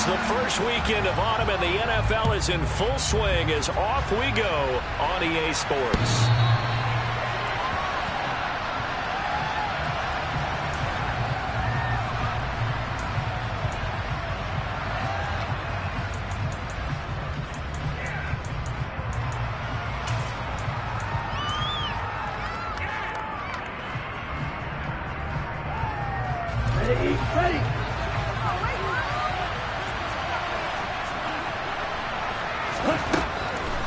The first weekend of autumn and the NFL is in full swing as off we go on EA Sports. Ready.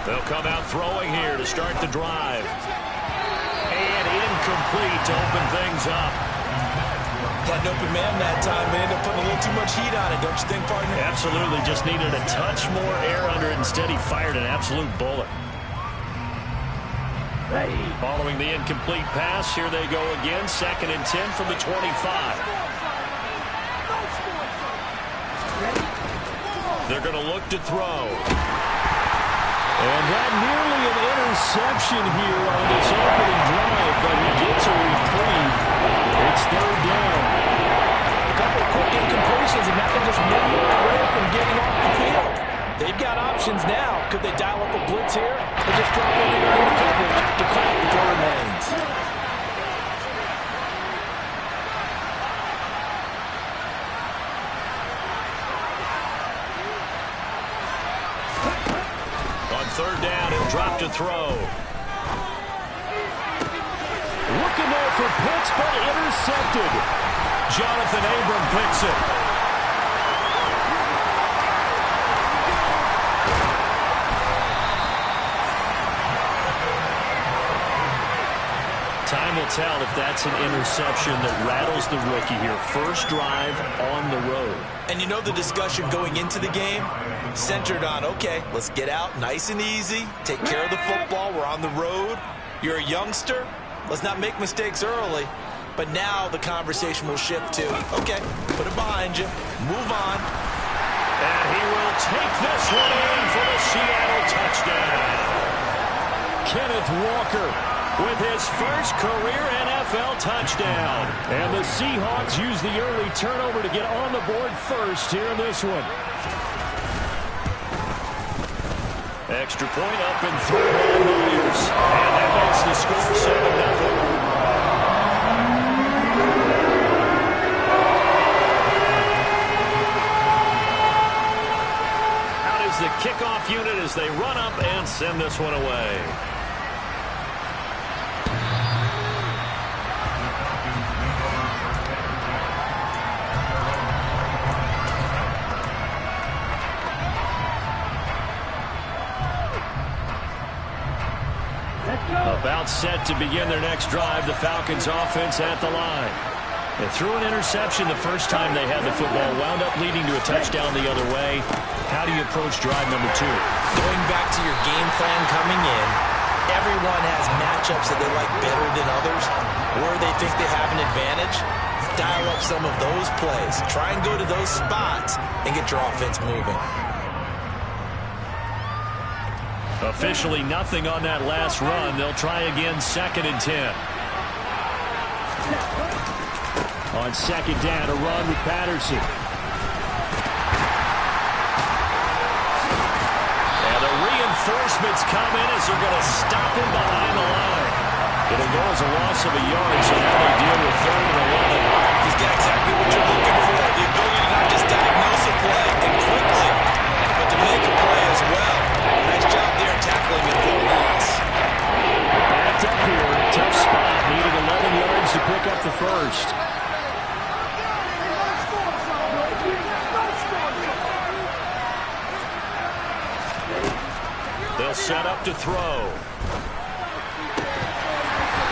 They'll come out throwing here to start the drive. And incomplete to open things up. Had an open man that time, but ended up putting a little too much heat on it, don't you think, partner? Absolutely. Just needed a touch more air under it. Instead, he fired an absolute bullet. Ready. Following the incomplete pass, here they go again. 2nd and 10 from the 25. They're going to look to throw. And that nearly an interception here on this opening drive, but he gets a reprieve. It's 3rd down. A couple of quick incompletions, and now they're just 1 yard away from getting off the field. They've got options now. Could they dial up a blitz here, or just drop everyone into coverage to crack the throw lanes? On 3rd down, he'll drop to throw. Looking there for Pitts, but intercepted. Jonathan Abram picks it. Time will tell if that's an interception that rattles the rookie here. First drive on the road. And you know the discussion going into the game? Centered on, okay, let's get out nice and easy, take care of the football, we're on the road. You're a youngster, let's not make mistakes early. But now the conversation will shift to, okay, put it behind you, move on. And he will take this one in for the Seattle touchdown. Kenneth Walker with his first career NFL touchdown. And the Seahawks use the early turnover to get on the board first here in this one. Extra point up and through by Myers. And that makes the score 7-0. The kickoff unit as they run up and send this one away. About set to begin their next drive. The Falcons offense at the line. They threw an interception the first time they had the football, wound up leading to a touchdown the other way. How do you approach drive number 2? Going back to your game plan coming in, everyone has matchups that they like better than others, where they think they have an advantage. Dial up some of those plays. Try and go to those spots and get your offense moving. Officially nothing on that last run. They'll try again 2nd and 10. On 2nd down, a run with Patterson. And the reinforcements come in as they're going to stop him behind the line. It'll go as a loss of a yard, so now they deal with 3rd and 11. He's got exactly what you're looking for. The ability to not just diagnose a play and quickly, but to make a play as well. Nice job there tackling it for a loss. Backed up here, tough spot, needing 11 yards to pick up the first. They'll set up to throw.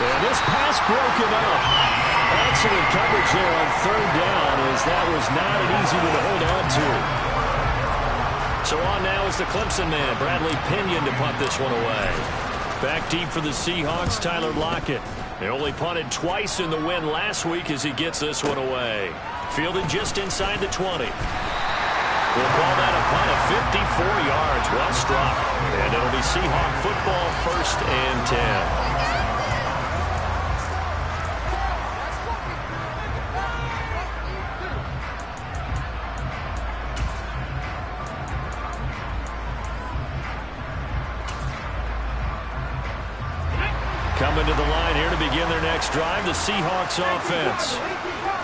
And this pass broken up. Excellent coverage there on 3rd down, as that was not an easy one to hold on to. So on now is the Clemson man, Bradley Pinion, to punt this one away. Back deep for the Seahawks, Tyler Lockett. They only punted twice in the win last week as he gets this one away. Fielded just inside the 20. We'll call that a punt of 54 yards. Well struck. And it'll be Seahawk football, 1st and 10. Coming to the line here to begin their next drive, the Seahawks offense.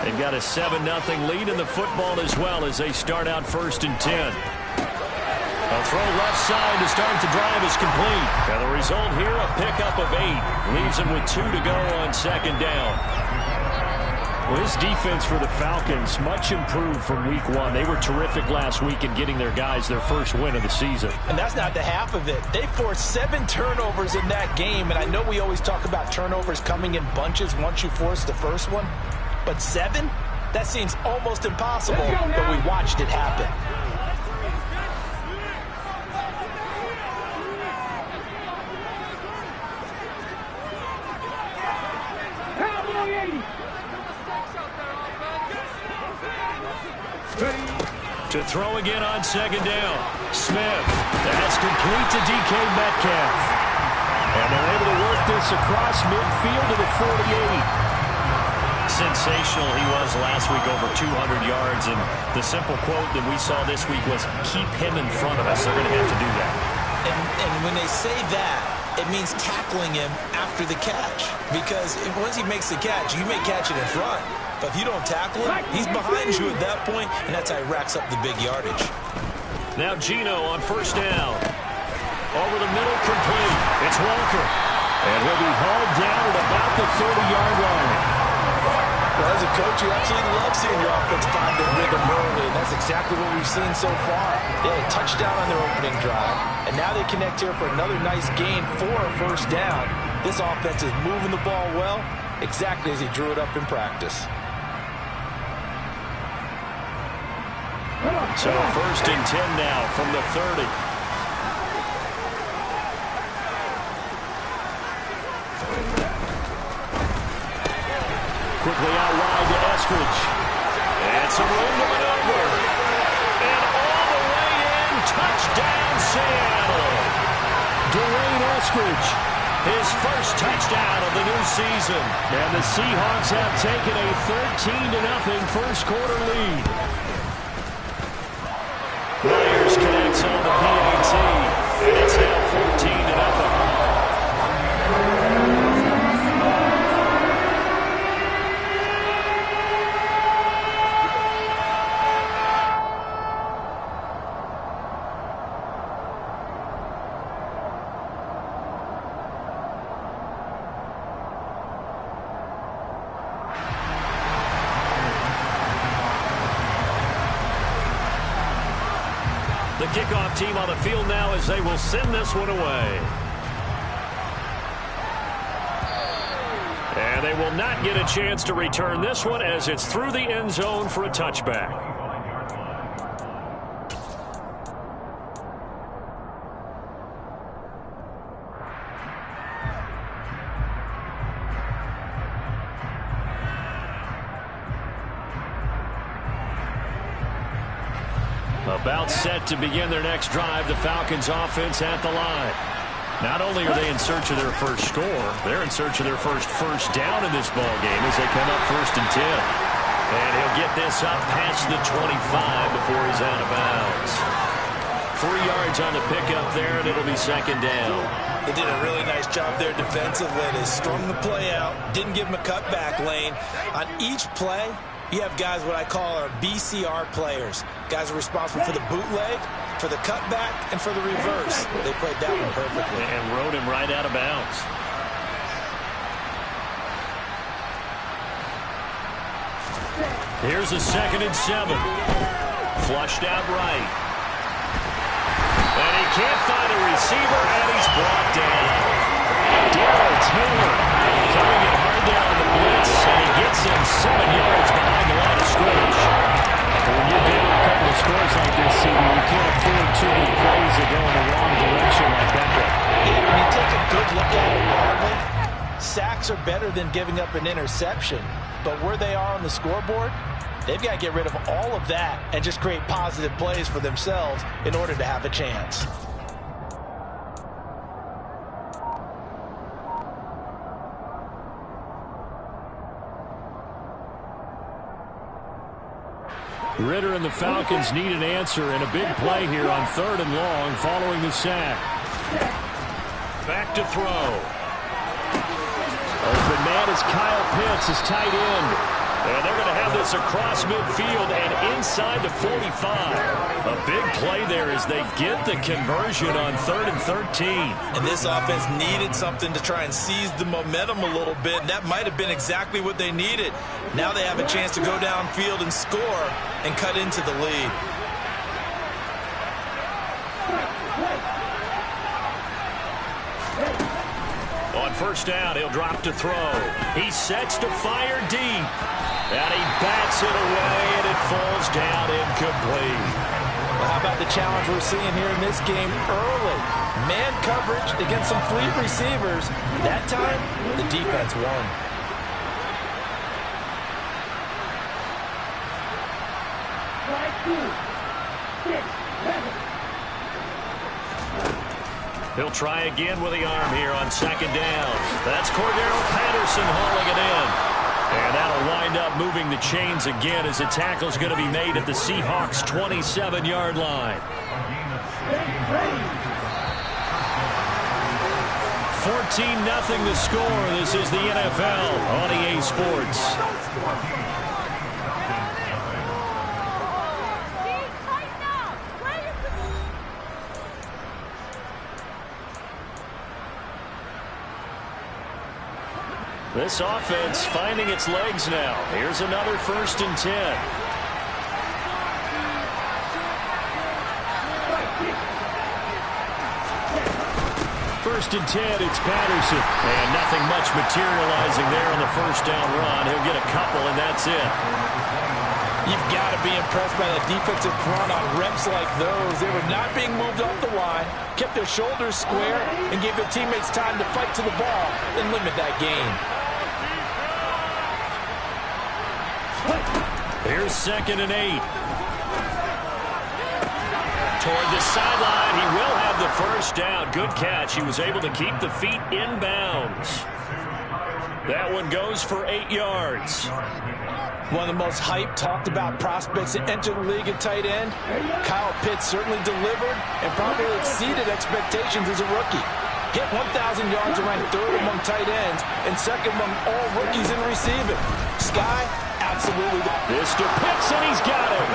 They've got a 7-0 lead in the football as well as they start out 1st and 10. A throw left side to start the drive is complete. And the result here, a pickup of 8. Leaves them with 2 to go on 2nd down. Well, this defense for the Falcons much improved from week 1. They were terrific last week in getting their guys their first win of the season. And that's not the half of it. They forced 7 turnovers in that game. And I know we always talk about turnovers coming in bunches once you force the first one. But 7? That seems almost impossible, but we watched it happen. To throw again on 2nd down. Smith. That's complete to DK Metcalf. And they're able to work this across midfield to the 48. Sensational he was last week, over 200 yards. And the simple quote that we saw this week was, keep him in front of us. They're going to have to do that. And when they say that, it means tackling him after the catch. Because once he makes the catch, you may catch it in front. But if you don't tackle him, he's behind you at that point, and that's how he racks up the big yardage. Now Geno on 1st down. Over the middle, complete. It's Walker. And he'll be hauled down at about the 30-yard line. Well, as a coach, you absolutely love seeing your offense find their rhythm early, and that's exactly what we've seen so far. They had a touchdown on their opening drive, and now they connect here for another nice gain for a 1st down. This offense is moving the ball well, exactly as he drew it up in practice. So 1st and 10 now from the 30. Quickly out wide to Eskridge. And some room to maneuver. And all the way in. Touchdown, Seattle. Dwayne Eskridge. His first touchdown of the new season. And the Seahawks have taken a 13-0 first quarter lead. Myers connects on the PAT, and it's now 14-0. The kickoff team on the field now as they will send this one away. And they will not get a chance to return this one as it's through the end zone for a touchback. About set to begin their next drive, the Falcons offense at the line. Not only are they in search of their first score, they're in search of their first down in this ball game as they come up 1st and 10. And he'll get this up past the 25 before he's out of bounds. 3 yards on the pickup there, and it'll be 2nd down. They did a really nice job there defensively. They strung the play out, didn't give him a cutback lane. On each play, you have guys what I call our BCR players. Guys are responsible for the bootleg, for the cutback, and for the reverse. They played that one perfectly. And rode him right out of bounds. Here's a 2nd and 7. Flushed out right. And he can't find a receiver, and he's brought down. Darrell Taylor coming in hard down the blitz, and he gets him 7 yards behind the line of scrimmage. When you're down a couple of scores like this, CD, you can't afford too many plays that go in the wrong direction like that one. Yeah, when you take a good look at it broadly, sacks are better than giving up an interception. But where they are on the scoreboard, they've got to get rid of all of that and just create positive plays for themselves in order to have a chance. Ridder and the Falcons need an answer and a big play here on 3rd and long following the sack. Back to throw. Open man is Kyle Pitts, his tight end. And they're going to have this across midfield and inside the 45. A big play there as they get the conversion on 3rd and 13. And this offense needed something to try and seize the momentum a little bit. And that might have been exactly what they needed. Now they have a chance to go downfield and score and cut into the lead. On first down, he'll drop to throw. He sets to fire deep. And he bats it away, and it falls down incomplete. Well, how about the challenge we're seeing here in this game early? Man coverage against some fleet receivers. That time, the defense won. He'll try again with the arm here on 2nd down. That's Cordero Patterson hauling it in. And that'll wind up moving the chains again as the tackle's going to be made at the Seahawks' 27-yard line. 14-0 the score. This is the NFL on EA Sports. This offense finding its legs now. Here's another 1st and 10. First and 10, it's Patterson. And nothing much materializing there on the 1st down run. He'll get a couple, and that's it. You've got to be impressed by the defensive front on reps like those. They were not being moved off the line, kept their shoulders square, and gave their teammates time to fight to the ball and limit that gain. Here's 2nd and 8. Toward the sideline, he will have the 1st down. Good catch. He was able to keep the feet in bounds. That one goes for 8 yards. One of the most hyped, talked about prospects that enter the league at tight end. Kyle Pitts certainly delivered and probably exceeded expectations as a rookie. Hit 1,000 yards and ranked 3rd among tight ends and 2nd among all rookies in receiving. Sky, absolutely. This to Pitts, and he's got him.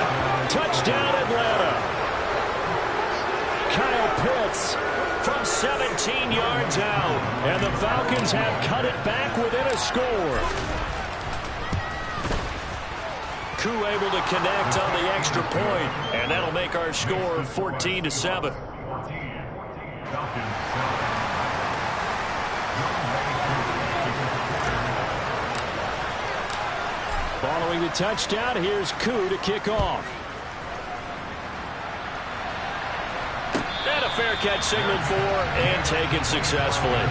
Touchdown, Atlanta. Kyle Pitts from 17 yards out. And the Falcons have cut it back within a score. Koo able to connect on the extra point, and that'll make our score 14-7. Following the touchdown, here's Koo to kick off. And a fair catch signaled for and taken successfully.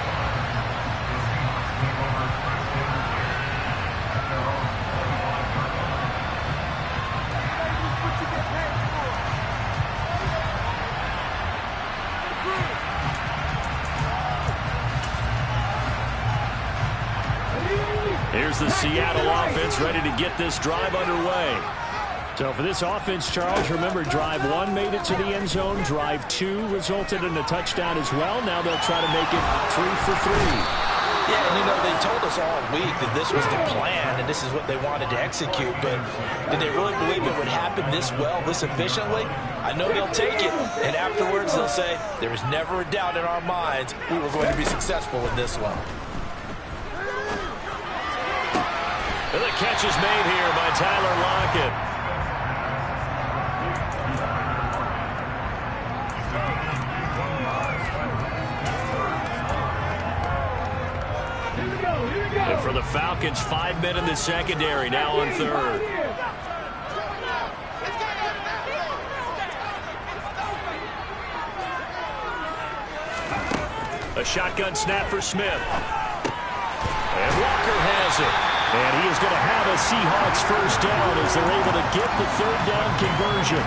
Here's the Seattle offense ready to get this drive underway. So for this offense, Charles, remember drive 1 made it to the end zone. Drive 2 resulted in a touchdown as well. Now they'll try to make it 3 for 3. Yeah, and you know, they told us all week that this was the plan and this is what they wanted to execute, but did they really believe it would happen this well, this efficiently? I know they'll take it, and afterwards they'll say, there was never a doubt in our minds we were going to be successful in this one. And the catch is made here by Tyler Lockett. And for the Falcons, 5 men in the secondary, now on 3rd. A shotgun snap for Smith. And Walker has it. And he is going to have a Seahawks 1st down as they're able to get the 3rd down conversion.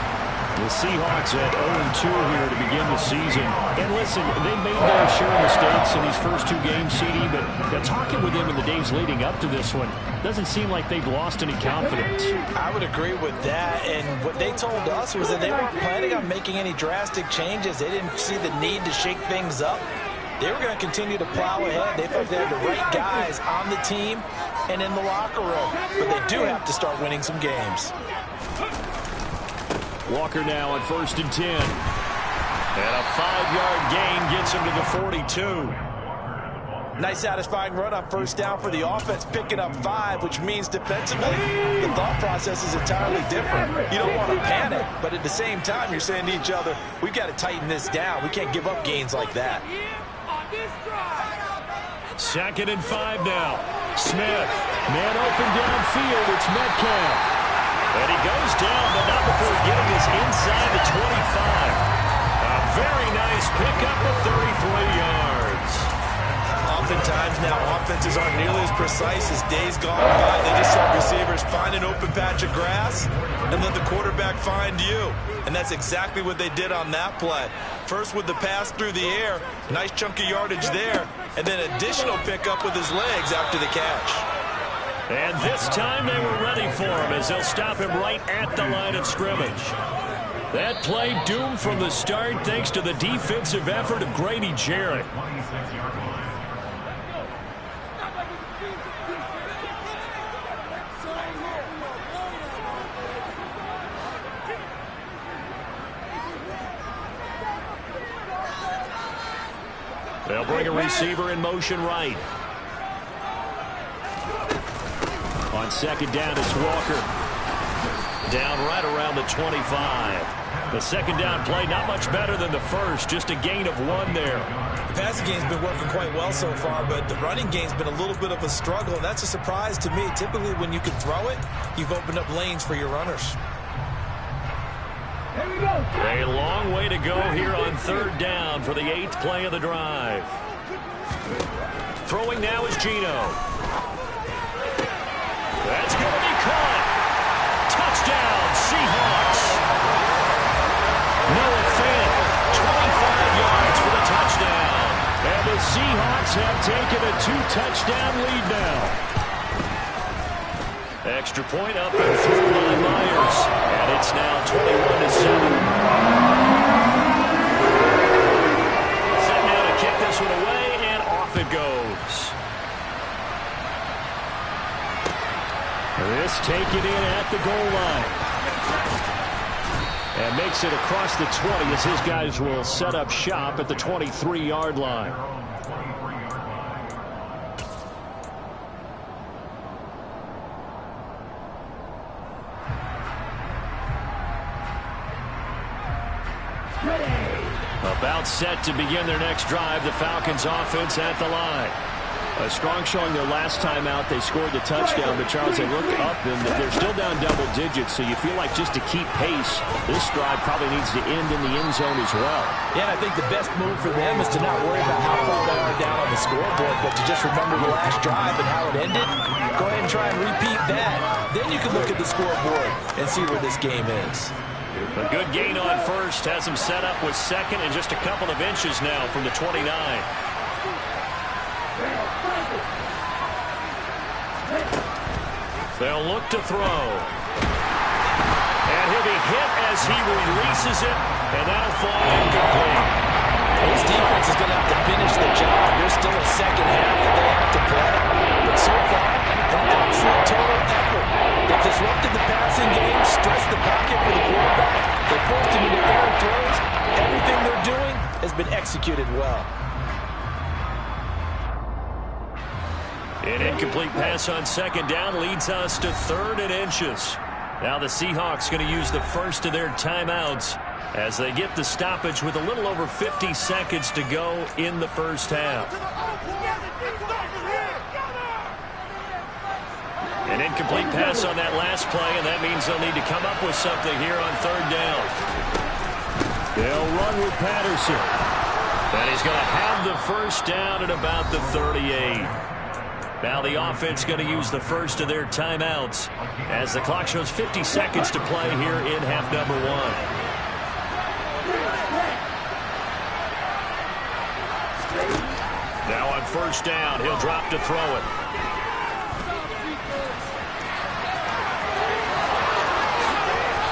The Seahawks at 0-2 here to begin the season. And listen, they made their share of mistakes in these first 2 games, CD, but talking with them in the days leading up to this one, doesn't seem like they've lost any confidence. I would agree with that, and what they told us was that they weren't planning on making any drastic changes. They didn't see the need to shake things up. They were going to continue to plow ahead. They thought they had the right guys on the team and in the locker room. But they do have to start winning some games. Walker now on 1st and 10. And a 5-yard gain gets him to the 42. Nice satisfying run on 1st down for the offense, picking up 5, which means defensively, the thought process is entirely different. You don't want to panic, but at the same time, you're saying to each other, we've got to tighten this down. We can't give up gains like that. 2nd and 5 now. Smith, man open downfield, it's Metcalf. And he goes down, but not before getting this inside the 25. A very nice pickup of 33 yards. Oftentimes now, offenses aren't nearly as precise as days gone by. They just saw receivers find an open patch of grass and let the quarterback find you. And that's exactly what they did on that play. First with the pass through the air, nice chunk of yardage there, and then additional pickup with his legs after the catch. And this time they were ready for him as they'll stop him right at the line of scrimmage. That play doomed from the start thanks to the defensive effort of Grady Jarrett. They'll bring a receiver in motion right. On 2nd down, it's Walker. Down right around the 25. The 2nd down play, not much better than the first, just a gain of 1 there. The passing game's been working quite well so far, but the running game's been a little bit of a struggle, and that's a surprise to me. Typically, when you can throw it, you've opened up lanes for your runners. A long way to go here on 3rd down for the 8th play of the drive. Throwing now is Geno. That's going to be caught. Touchdown, Seahawks. Noah Fant, 25 yards for the touchdown. And the Seahawks have taken a 2-touchdown lead now. Extra point up and through by Myers. And it's now 21-7. Set now to kick this one away, and off it goes. This taken in at the goal line. And makes it across the 20 as his guys will set up shop at the 23-yard line. About set to begin their next drive, the Falcons offense at the line. A strong showing their last time out. They scored the touchdown, but Charles, they look up and they're still down double digits, so you feel like just to keep pace, this drive probably needs to end in the end zone as well. Yeah, and I think the best move for them is to not worry about how far they are down on the scoreboard, but to just remember the last drive and how it ended. Go ahead and try and repeat that. Then you can look at the scoreboard and see where this game is. A good gain on first has him set up with 2nd and just a couple of inches now from the 29. They'll look to throw. And he'll be hit as he releases it, and that'll fall incomplete. This defense is going to have to finish the job. There's still a second half that they have to play. But so far, an absolute total effort. They've disrupted the passing game, stressed the pocket for the quarterback. They forced him into errant throws. Everything they're doing has been executed well. An incomplete pass on 2nd down leads us to 3rd and inches. Now the Seahawks going to use the first of their timeouts as they get the stoppage with a little over 50 seconds to go in the first half. An incomplete pass on that last play, and that means they'll need to come up with something here on 3rd down. They'll run with Patterson. And he's going to have the first down at about the 38. Now the offense going to use the first of their timeouts as the clock shows 50 seconds to play here in half number 1. Now on 1st down, he'll drop to throw it.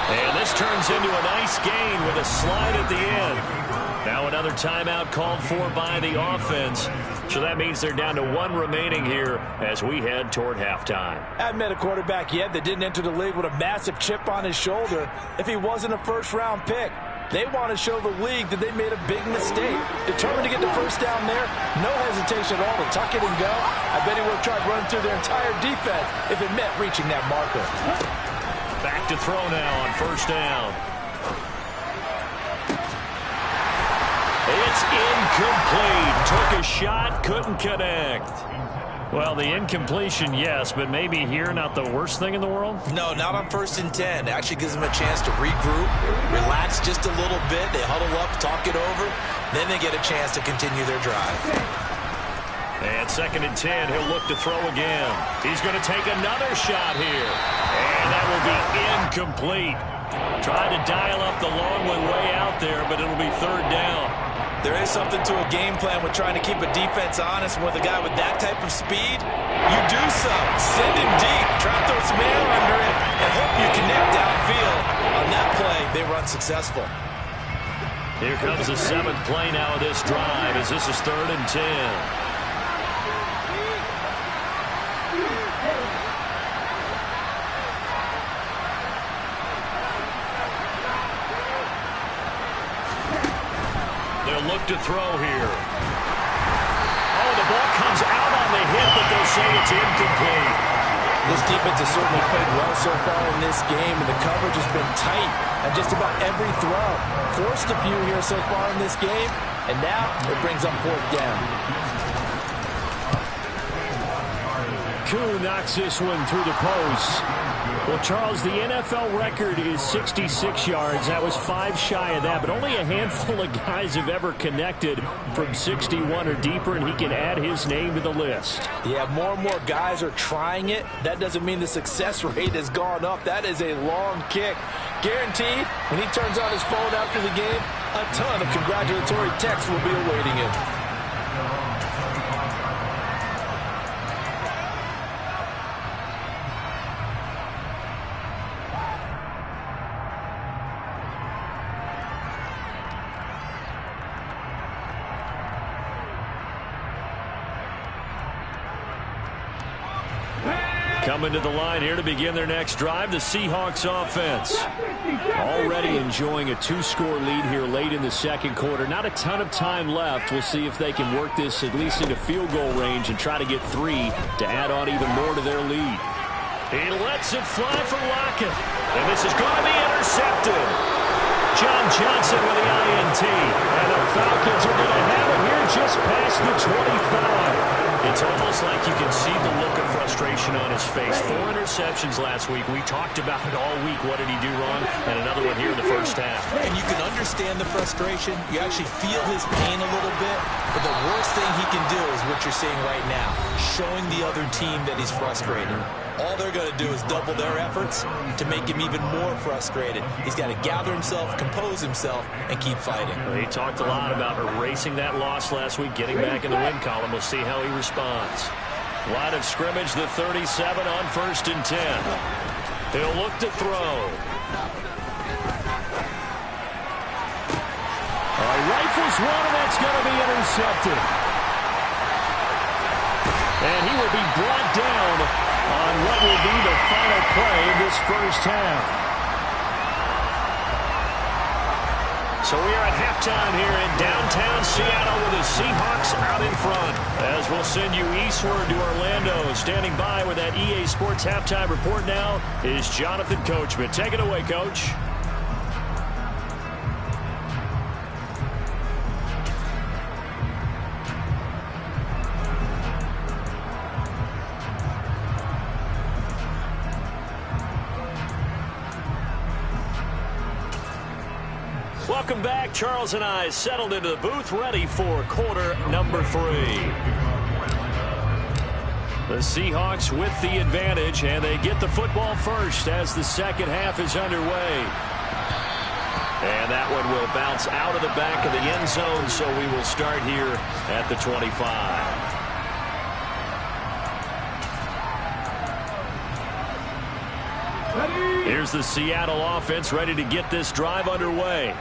And this turns into a nice gain with a slide at the end. Now another timeout called for by the offense. So that means they're down to 1 remaining here as we head toward halftime. I haven't met a quarterback yet that didn't enter the league with a massive chip on his shoulder if he wasn't a first-round pick. They want to show the league that they made a big mistake. Determined to get the first down there, no hesitation at all to tuck it and go. I bet he would have tried running through their entire defense if it meant reaching that marker. Back to throw now on first down. It's incomplete. Took a shot, couldn't connect. Well, the incompletion, yes, but maybe here not the worst thing in the world? No, not on 1st and 10. It actually gives them a chance to regroup, relax just a little bit. They huddle up, talk it over. Then they get a chance to continue their drive. And 2nd and 10, he'll look to throw again. He's going to take another shot here. And that will be incomplete. Tried to dial up the long one way out there, but it'll be 3rd down. There is something to a game plan with trying to keep a defense honest. With a guy with that type of speed, you do so. Send him deep, try to throw some air under it, and hope you connect downfield. On that play, they run successful. Here comes the 7th play now of this drive as this is 3rd and 10. Look to throw here. Oh, the ball comes out on the hit, but they'll say it's incomplete. This defense has certainly played well so far in this game, and the coverage has been tight on just about every throw. Forced a few here so far in this game, and now it brings up 4th down. Koo knocks this one through the post. Well, Charles, the NFL record is 66 yards. That was 5 shy of that, but only a handful of guys have ever connected from 61 or deeper, and he can add his name to the list. Yeah, more and more guys are trying it. That doesn't mean the success rate has gone up. That is a long kick. Guaranteed, when he turns on his phone after the game, a ton of congratulatory texts will be awaiting him. Coming to the line here to begin their next drive, the Seahawks offense. Already enjoying a 2-score lead here late in the 2nd quarter. Not a ton of time left. We'll see if they can work this at least into field goal range and try to get 3 to add on even more to their lead. He lets it fly for Lockett. And this is going to be intercepted. John Johnson with the INT. And the Falcons are going to have it here just past the 25. It's almost like you can see the look of frustration on his face. 4 interceptions last week. We talked about it all week. What did he do wrong? And another one here in the first half. And you can understand the frustration. You actually feel his pain a little bit. But the worst thing he can do is what you're seeing right now, showing the other team that he's frustrated. All they're going to do is double their efforts to make him even more frustrated. He's got to gather himself, compose himself, and keep fighting. Well, he talked a lot about erasing that loss last week, getting back in the win column. We'll see how he responds. Line of scrimmage, the 37 on 1st and 10. He'll look to throw. Rifles one, and that's going to be intercepted. And he will be brought down on what will be the final play of this first half. So we are at halftime here in downtown Seattle with the Seahawks out in front. As we'll send you eastward to Orlando. Standing by with that EA Sports halftime report now is Jonathan Coachman. Take it away, Coach. Welcome back. Charles and I settled into the booth, ready for quarter number 3. The Seahawks with the advantage, and they get the football first as the second half is underway. And that one will bounce out of the back of the end zone, so we will start here at the 25. Here's the Seattle offense ready to get this drive underway.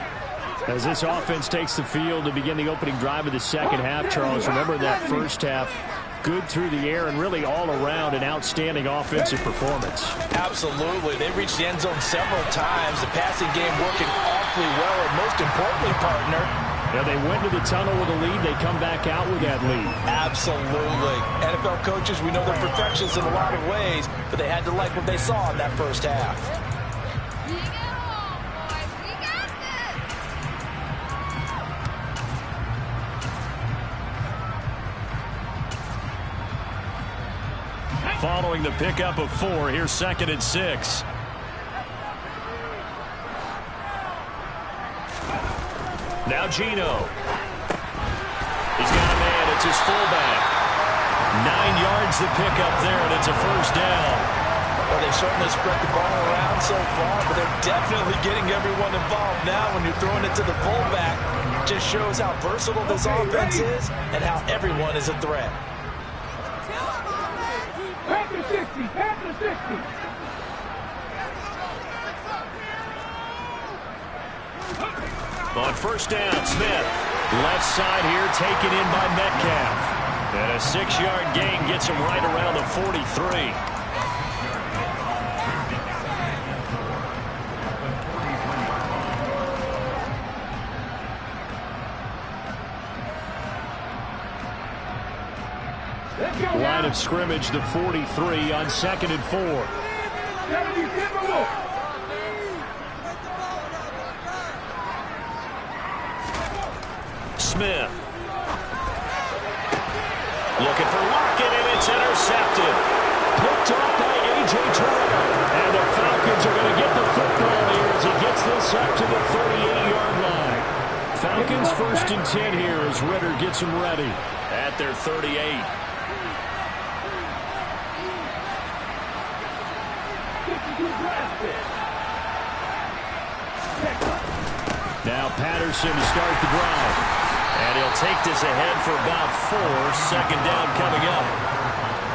As this offense takes the field to begin the opening drive of the second half, Charles, remember that first half, good through the air and really all around an outstanding offensive performance. Absolutely. They reached the end zone several times. The passing game working awfully well, and most importantly, partner, yeah, they went to the tunnel with a lead. They come back out with that lead. Absolutely. NFL coaches, we know they're perfectionists in a lot of ways, but they had to like what they saw in that first half. Following the pickup of 4, here's 2nd and 6. Now Geno. He's got a man. It's his fullback. 9 yards the pickup there, and it's a first down. Well, they certainly spread the ball around so far, but they're definitely getting everyone involved now when you're throwing it to the fullback. It just shows how versatile this offense is and how everyone is a threat. On first down, Smith. Left side here taken in by Metcalf. And a 6-yard gain gets him right around the 43. Line of scrimmage, the 43 on 2nd and 4. Smith. Looking for Lockett, and it's intercepted. Picked off by A.J. Terrell. And the Falcons are going to get the football here as he gets this up to the 38-yard line. Falcons 1st and 10 here as Ridder gets them ready at their 38. Now Patterson to start the drive. And he'll take this ahead for about 4. 2nd down coming up.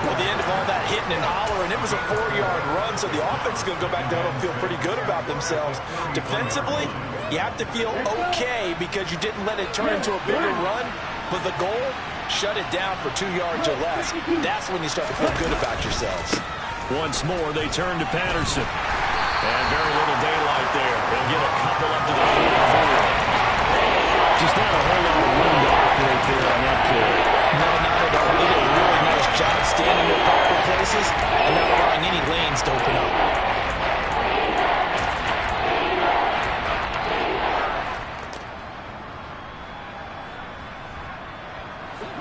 Well, the end of all that hitting and hollering, it was a 4-yard run, so the offense is going to go back down and feel pretty good about themselves. Defensively, you have to feel okay because you didn't let it turn into a bigger run, but the goal, shut it down for 2 yards or less. That's when you start to feel good about yourselves. Once more, they turn to Patterson. And very little daylight there. They'll get a couple up to the 44. Just not a whole lot of room to operate there on that carry. No, not at all. They did a really nice job standing in proper places and not allowing any lanes to open up.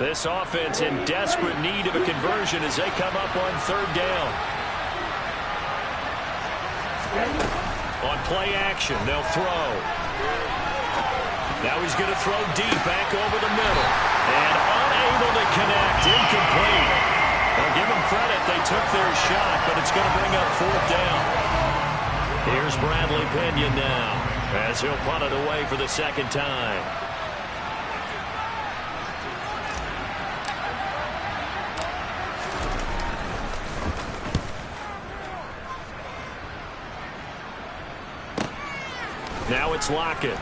This offense in desperate need of a conversion as they come up on 3rd down. On play action, they'll throw. Now he's going to throw deep back over the middle. And unable to connect. Incomplete. Well, give them credit. They took their shot, but it's going to bring up 4th down. Here's Bradley Pinion now as he'll punt it away for the 2nd time. Now it's Lockett.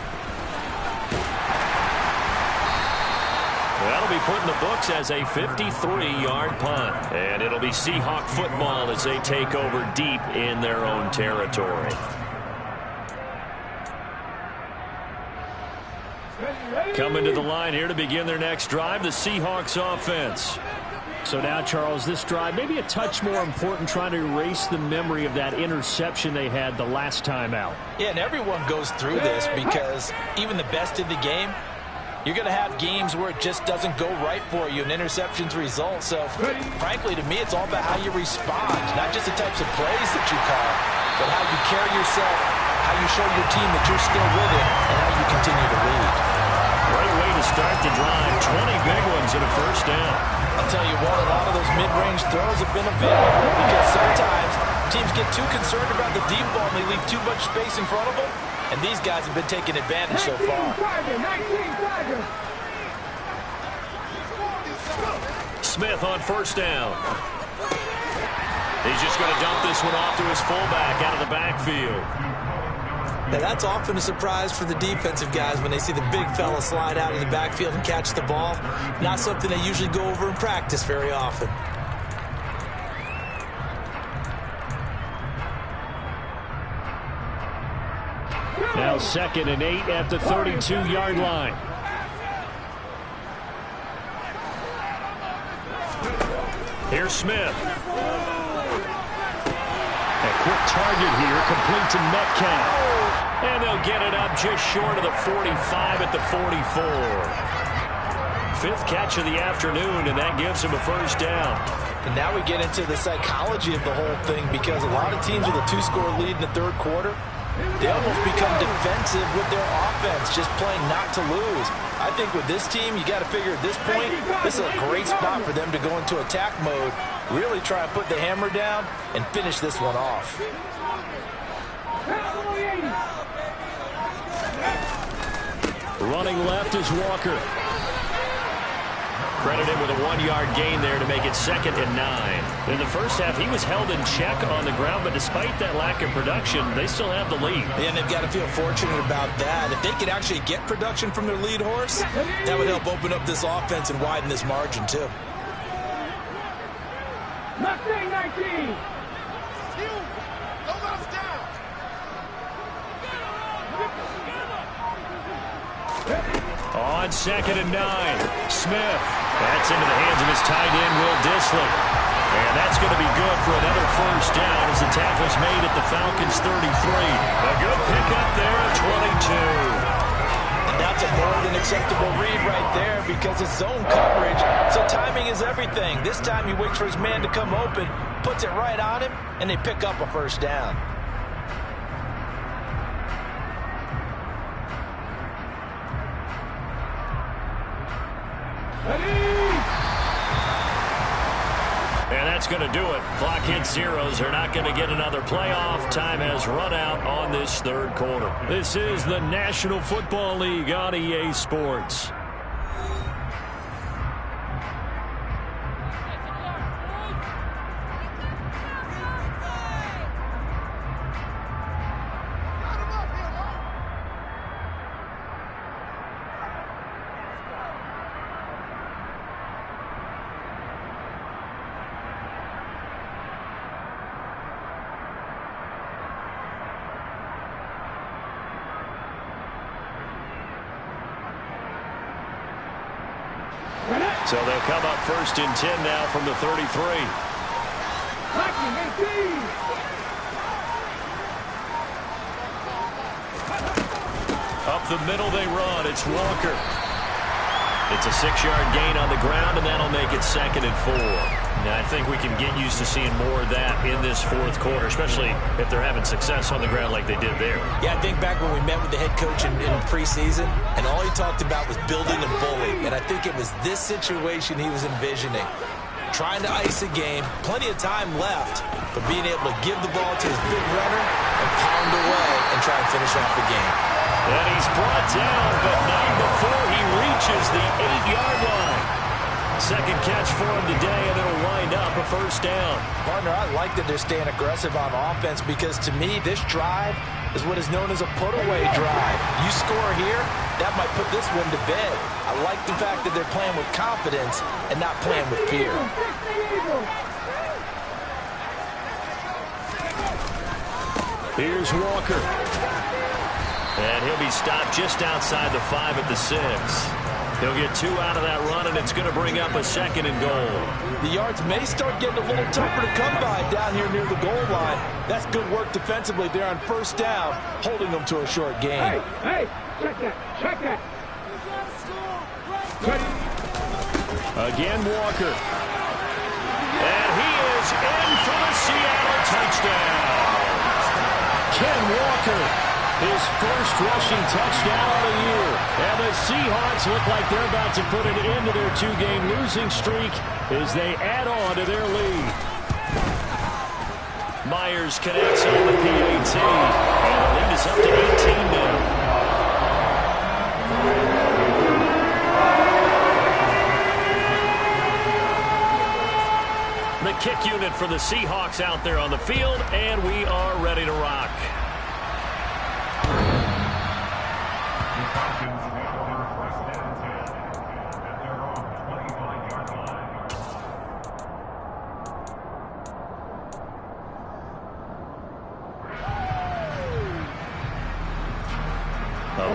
That'll be put in the books as a 53-yard punt. And it'll be Seahawk football as they take over deep in their own territory. Coming to the line here to begin their next drive, the Seahawks offense. So now, Charles, this drive maybe a touch more important, trying to erase the memory of that interception they had the last time out. Yeah, and everyone goes through this because even the best in the game, you're going to have games where it just doesn't go right for you and interceptions result. So, frankly, to me, it's all about how you respond, not just the types of plays that you call, but how you carry yourself, how you show your team that you're still with it, and how you continue to lead. Great way to start the drive. 20 big ones and a first down. I'll tell you what, a lot of those mid-range throws have been available because sometimes teams get too concerned about the deep ball and they leave too much space in front of them, and these guys have been taking advantage so far. Smith on first down. He's just going to dump this one off to his fullback out of the backfield. Now, that's often a surprise for the defensive guys when they see the big fella slide out of the backfield and catch the ball. Not something they usually go over in practice very often. Now 2nd and 8 at the 32-yard line. Here's Smith. A quick target here, complete to Metcalf. And they'll get it up just short of the 45 at the 44. 5th catch of the afternoon, and that gives him a first down. And now we get into the psychology of the whole thing, because a lot of teams with a 2-score lead in the third quarter, they almost become defensive with their offense, just playing not to lose. I think with this team, you got to figure at this point, this is a great spot for them to go into attack mode, really try and put the hammer down and finish this one off. Running left is Walker. Credit him with a 1-yard gain there to make it 2nd and 9. In the first half, he was held in check on the ground, but despite that lack of production, they still have the lead. And they've got to feel fortunate about that. If they could actually get production from their lead horse, that would help open up this offense and widen this margin, too. 19. On 2nd and 9, Smith. That's into the hands of his tight end, Will Dissly. And that's going to be good for another first down as the tackle's made at the Falcons' 33. A good pickup there at 22. And that's a more than acceptable read right there, because it's zone coverage, so timing is everything. This time he waits for his man to come open, puts it right on him, and they pick up a first down. And that's going to do it. Clock hits zeros. They're not going to get another playoff. Time has run out on this third quarter. This is the National Football League on EA Sports. So they'll come up 1st and 10 now from the 33. Up the middle they run. It's Walker. It's a 6-yard gain on the ground, and that'll make it 2nd and 4. Now, I think we can get used to seeing more of that in this fourth quarter, especially if they're having success on the ground like they did there. Yeah, I think back when we met with the head coach in preseason, and all he talked about was building a bully. And I think it was this situation he was envisioning. Trying to ice a game, plenty of time left, but being able to give the ball to his big runner and pound away and try and finish off the game. And he's brought down, but not before he reaches the 8-yard line. Second catch for him today, and it'll wind up a first down. Partner, I like that they're staying aggressive on offense, because to me, this drive is what is known as a put-away drive. You score here, that might put this one to bed. I like the fact that they're playing with confidence and not playing with fear. Here's Walker. And he'll be stopped just outside the 5 at the 6. He'll get 2 out of that run, and it's going to bring up a 2nd and goal. The yards may start getting a little tougher to come by down here near the goal line. That's good work defensively there on first down, holding them to a short gain. Hey, check that. Again, Walker. And he is in for the Seattle touchdown. Ken Walker, his first rushing touchdown of the year. And the Seahawks look like they're about to put an end to their 2-game losing streak as they add on to their lead. Myers connects on the PAT. And the lead is up to 18 now. The kick unit for the Seahawks out there on the field, and we are ready to rock.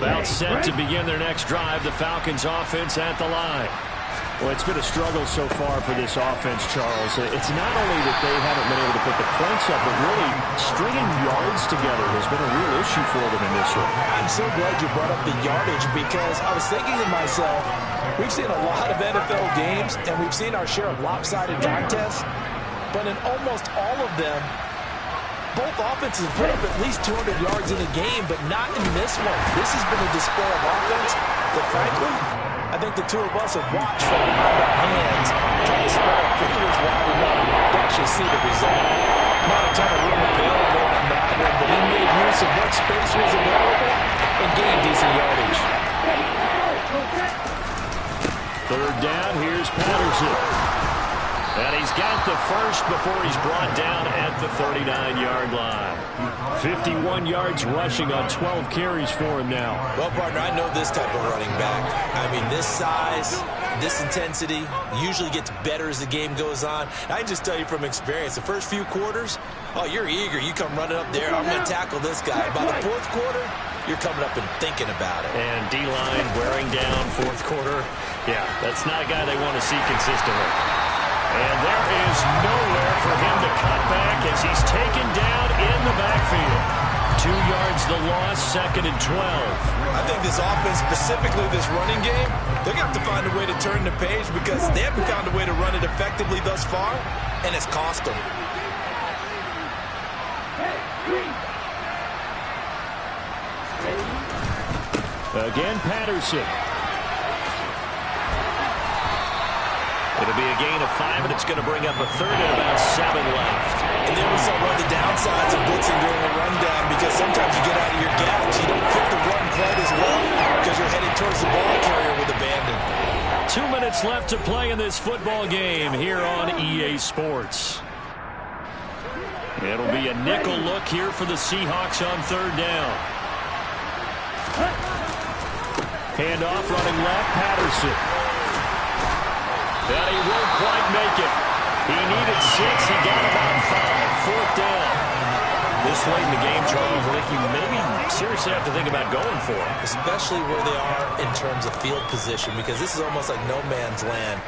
About set to begin their next drive, the Falcons offense at the line. Well, it's been a struggle so far for this offense, Charles. It's not only that they haven't been able to put the points up, but really stringing yards together has been a real issue for them in this one. I'm so glad you brought up the yardage because I was thinking to myself, we've seen a lot of NFL games and we've seen our share of lopsided contests, but in almost all of them, both offenses put up at least 200 yards in a game, but not in this one. This has been a display of offense that, frankly, I think the two of us have watched from behind our hands, trying to spread our fingers wide enough to actually see the result. Not a ton of room available on that one, but he made use of what space was available and gained decent yardage. Third down, here's Patterson. And he's got the first before he's brought down at the 39-yard line. 51 yards rushing on 12 carries for him now. Well, partner, I know this type of running back. I mean, this size, this intensity usually gets better as the game goes on. I can just tell you from experience, the first few quarters, oh, you're eager. You come running up there, I'm going to tackle this guy. By the fourth quarter, you're coming up and thinking about it. And D-line wearing down fourth quarter. Yeah, that's not a guy they want to see consistently. And there is nowhere for him to cut back as he's taken down in the backfield. 2 yards the loss, 2nd and 12. I think this offense, specifically this running game, they're going to have to find a way to turn the page because they haven't found a way to run it effectively thus far, and it's cost them. Again, Patterson. It'll be a gain of 5, and it's going to bring up a third and about 7 left. And then we saw one of the downsides of blitzing during a rundown because sometimes you get out of your gaps. You don't fit the run quite as well because you're headed towards the ball carrier with abandon. 2 minutes left to play in this football game here on EA Sports. It'll be a nickel look here for the Seahawks on third down. Handoff running left, Patterson. And he won't quite make it. He needed 6. He got about 5. Fourth down. This late in the game, Charles, I think you maybe seriously have to think about going for it. Especially where they are in terms of field position because this is almost like no man's land.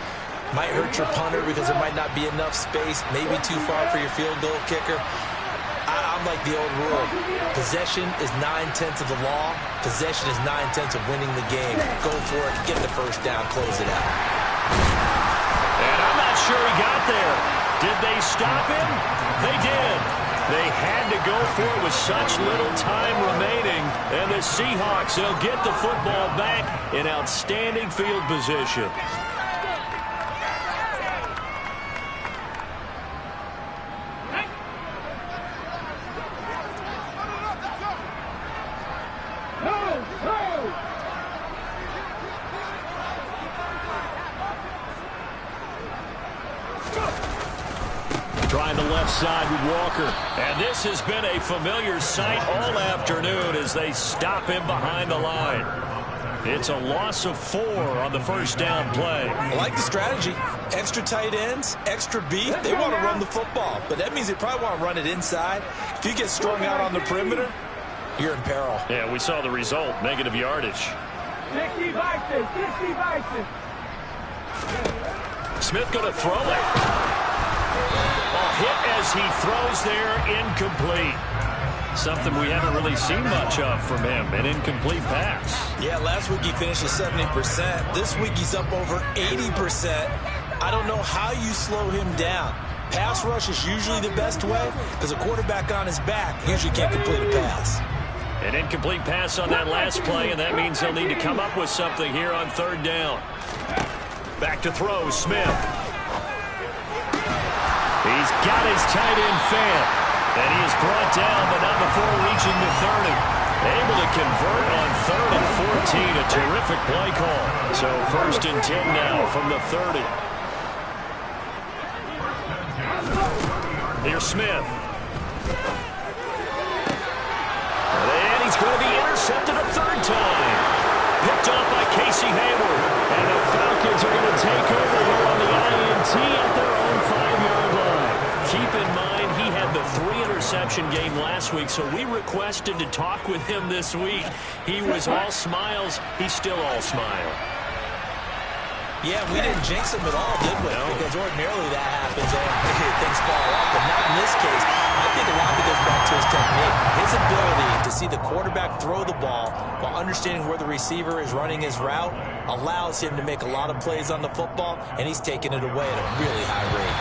Might hurt your punter because there might not be enough space, maybe too far for your field goal kicker. I'm like the old rule. Possession is 9/10 of the law. Possession is 9/10 of winning the game. Go for it. Get the first down. Close it out. And I'm not sure he got there. Did they stop him? They did. They had to go for it with such little time remaining. And the Seahawks, they'll get the football back in outstanding field position. Trying the left side with Walker. And this has been a familiar sight all afternoon as they stop him behind the line. It's a loss of 4 on the first down play. I like the strategy. Extra tight ends, extra beef. They want to run the football, but that means they probably want to run it inside. If you get strung out on the perimeter, you're in peril. Yeah, we saw the result. Negative yardage. 60 Bison, 60 Bison. Smith going to throw it. A hit as he throws there, incomplete. Something we haven't really seen much of from him, an incomplete pass. Yeah, last week he finished at 70%. This week he's up over 80%. I don't know how you slow him down. Pass rush is usually the best way because a quarterback on his back usually can't complete a pass. An incomplete pass on that last play, and that means they'll need to come up with something here on third down. Back to throw, Smith. He's got his tight end fan, and he is brought down, but not before reaching the 30. Able to convert on 3rd and 14, a terrific play call. So 1st and 10 now from the 30. Here's Smith. And he's going to be intercepted a 3rd time. Picked Hayward. And the Falcons are going to take over here on the INT at their own 5-yard line. Keep in mind, he had the 3-interception game last week, so we requested to talk with him this week. He was all smiles. He's still all smile. Yeah, we didn't jinx him at all, did we? No. Because ordinarily that happens and things fall off, but not in this case. I think a lot of it goes back to his technique. His ability to see the quarterback throw the ball while understanding where the receiver is running his route allows him to make a lot of plays on the football, and he's taking it away at a really high rate.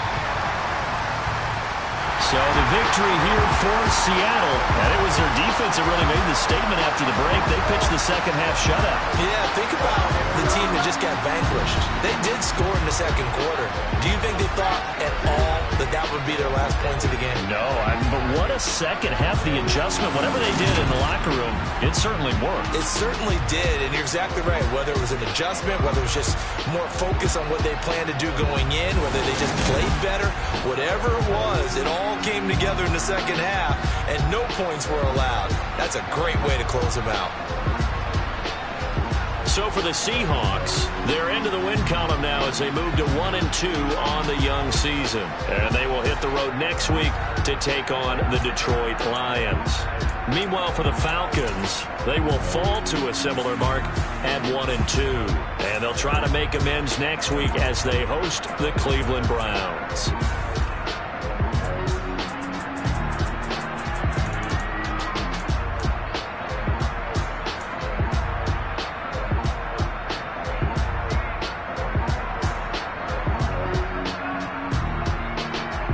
So the victory here for Seattle, and it was their defense that really made the statement after the break. They pitched the second-half shutout. Yeah, think about the team that just got vanquished. They did score in the second quarter. Do you think they thought at all that that would be their last points of the game? No, but what a second half. The adjustment, whatever they did in the locker room, it certainly worked. It certainly did, and you're exactly right. Whether it was an adjustment, whether it was just more focus on what they planned to do going in, whether they just played better, whatever it was, it all came together in the second half, and no points were allowed. That's a great way to close them out. So for the Seahawks, they're into the win column now as they move to 1-2 on the young season. And they will hit the road next week to take on the Detroit Lions. Meanwhile, for the Falcons, they will fall to a similar mark at 1-2. And they'll try to make amends next week as they host the Cleveland Browns.